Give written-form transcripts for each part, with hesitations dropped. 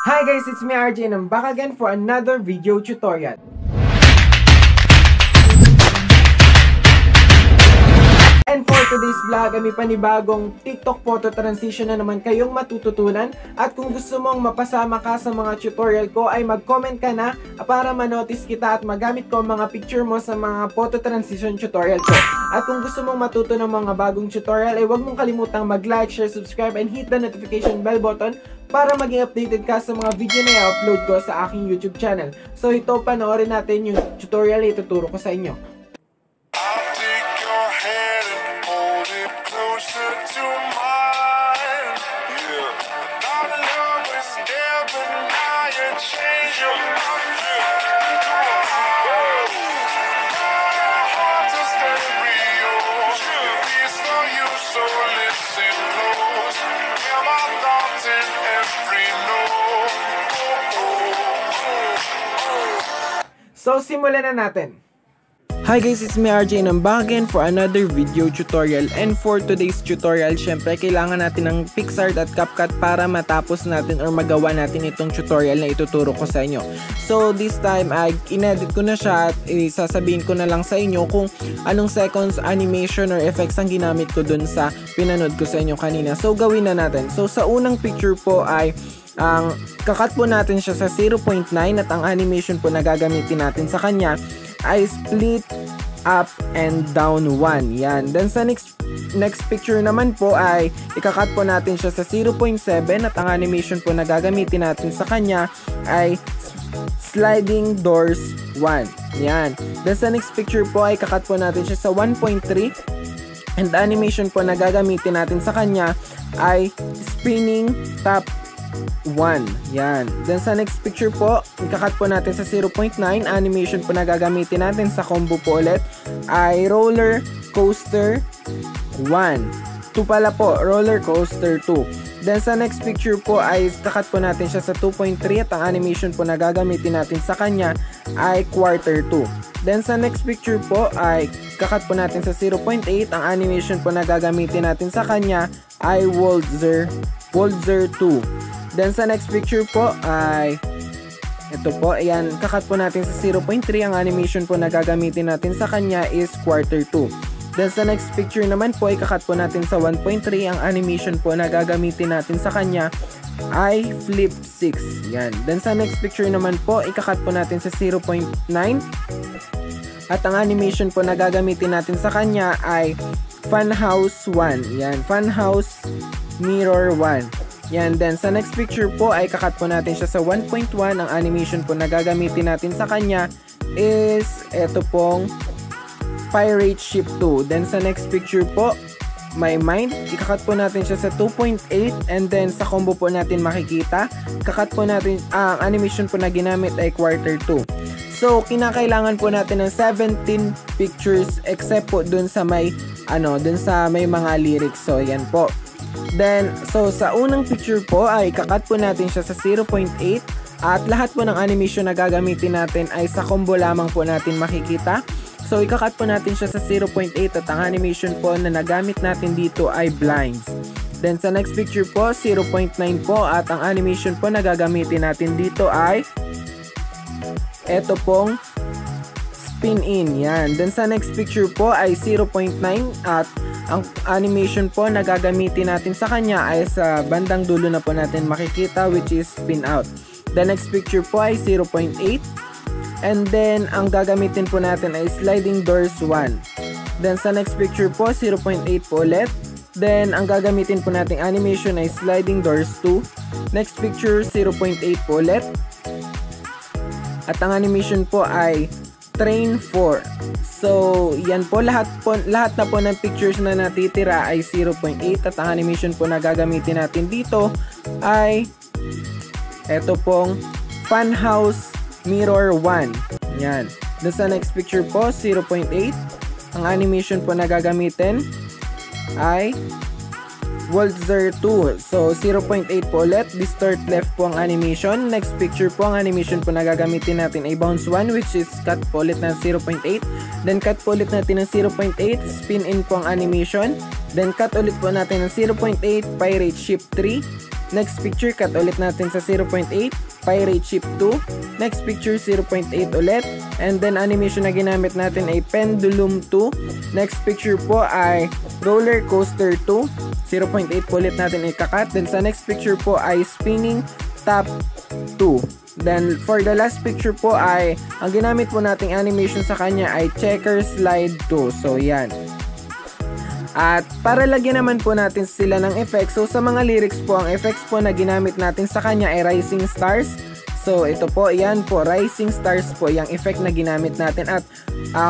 Hi guys, it's me RJ and I'm back again for another video tutorial. And for today's vlog ay may panibagong TikTok photo transition na naman kayong matututunan. At kung gusto mong mapasama ka sa mga tutorial ko ay mag-comment ka na para ma-notice kita at magamit ko ang mga picture mo sa mga photo transition tutorial ko. At kung gusto mong matuto ng mga bagong tutorial ay huwag mong kalimutang mag-like, share, subscribe and hit the notification bell button para maging updated ka sa mga video na i-upload ko sa aking YouTube channel. So ito, panoorin natin yung tutorial na ituturo ko sa inyo. So, simulan na natin. Hi guys, it's me RJ and I'm back again for another video tutorial. And for today's tutorial, syempre kailangan natin ng PicsArt at CapCut para matapos natin or magawa natin itong tutorial na ituturo ko sa inyo. So this time ay inedit ko na siya at sasabihin ko na lang sa inyo kung anong seconds, animation or effects ang ginamit ko dun sa pinanood ko sa inyo kanina. So gawin na natin. So sa unang picture po ay kakat po natin siya sa 0.9 at ang animation po na gagamitin natin sa kanya ay split up and down 1. Yan. Then sa next picture naman po ay ikakat po natin siya sa 0.7 at ang animation po na gagamitin natin sa kanya ay sliding doors 1. Yan. Then sa next picture po ay ikakat po natin siya sa 1.3 and the animation po na gagamitin natin sa kanya ay spinning top 1. Yan. Then sa next picture po, ikakat po natin sa 0.9. Animation po na gagamitin natin sa combo po ulit ay roller coaster 1. 2 pala po, roller coaster 2. Then sa next picture po ay ikakat po natin siya sa 2.3 at ang animation po na gagamitin natin sa kanya ay quarter 2. Then sa next picture po ay ikakat po natin sa 0.8. Ang animation po na gagamitin natin sa kanya ay Waltzer 2. Then sa next picture po ay ito po, ayan, kakat po natin sa 0.3. Ang animation po na gagamitin natin sa kanya is quarter 2. Then sa next picture naman po ay kakat po natin sa 1.3. Ang animation po na gagamitin natin sa kanya ay flip 6. Yan. Then sa next picture naman po, ikakat po natin sa 0.9. At ang animation po na gagamitin natin sa kanya ay Funhouse 1. Yan, Funhouse Mirror 1. Yan, then sa next picture po ay kakat po natin siya sa 1.1. Ang animation po na gagamitin natin sa kanya is eto pong Pirate Ship 2. Then sa next picture po, My Mind, ikakat po natin siya sa 2.8 and then sa combo po natin makikita, kakat po natin, ang animation po na ginamit ay quarter 2. So, kinakailangan po natin ng 17 pictures except po dun sa may mga lyrics. So, yan po. Then, so sa unang picture po ay kakat po natin siya sa 0.8 at lahat po ng animation na gagamitin natin ay sa combo lamang po natin makikita. So, ikakat po natin siya sa 0.8 at ang animation po na nagamit natin dito ay blinds. Then, sa next picture po, 0.9 po at ang animation po na gagamitin natin dito ay eto pong spin in. Yan. Then, sa next picture po ay 0.9 at ang animation po na gagamitin natin sa kanya ay sa bandang dulo na po natin makikita which is spin out. The next picture po ay 0.8 and then ang gagamitin po natin ay sliding doors 1. Then sa next picture po 0.8 po ulit. Then ang gagamitin po nating animation ay sliding doors 2. Next picture 0.8 po ulit. At ang animation po ay train 4. So, yan po, lahat na po ng pictures na natitira ay 0.8 at ang animation po na gagamitin natin dito ay eto pong Funhouse Mirror 1. Yan. Then sa next picture po, 0.8. Ang animation po na gagamitin ay Waltzer 2. So, 0.8 po ulit. Distort left po ang animation. Next picture po, ang animation po na gagamitin natin ay Bounce 1 which is cut po ulit ng 0.8. Then, cut po ulit natin ng 0.8. Spin in po ang animation. Then, cut ulit po natin ng 0.8. Pirate Ship 3. Next picture, cut ulit natin sa 0.8. Pirate Ship 2. Next picture, 0.8 ulit. And then animation na ginamit natin ay Pendulum 2. Next picture po ay Roller Coaster 2. 0.8 po ulit natin ikakat. Then sa next picture po ay Spinning Top 2. Then for the last picture po ay ang ginamit po nating animation sa kanya ay Checker Slide 2. So yan. At para lagyan naman po natin sila ng effects, so sa mga lyrics po, ang effects po na ginamit natin sa kanya ay Rising Stars. So ito po, yan po, Rising Stars po yung effect na ginamit natin. At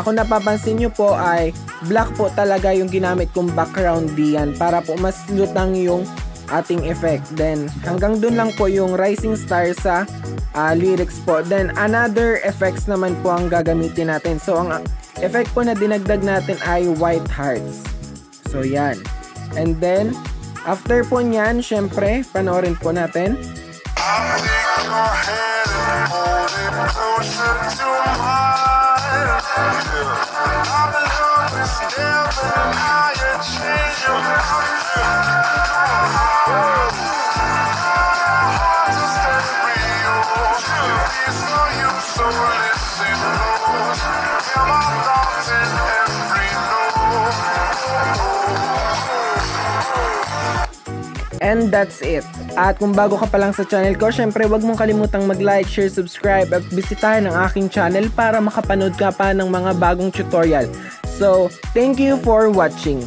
kung napapansin nyo po ay black po talaga yung ginamit kong background diyan para po mas lutang yung ating effect. Then hanggang dun lang po yung Rising Stars sa lyrics po. Then another effects naman po ang gagamitin natin. So ang effect po na dinagdag natin ay White Hearts. So yan. And then after po nyan, syempre panoorin po natin. And that's it. At kung bago ka pa lang sa channel ko, syempre wag mong kalimutang mag-like, share, subscribe at bisitahin ang aking channel para makapanood ka pa ng mga bagong tutorial. So, thank you for watching.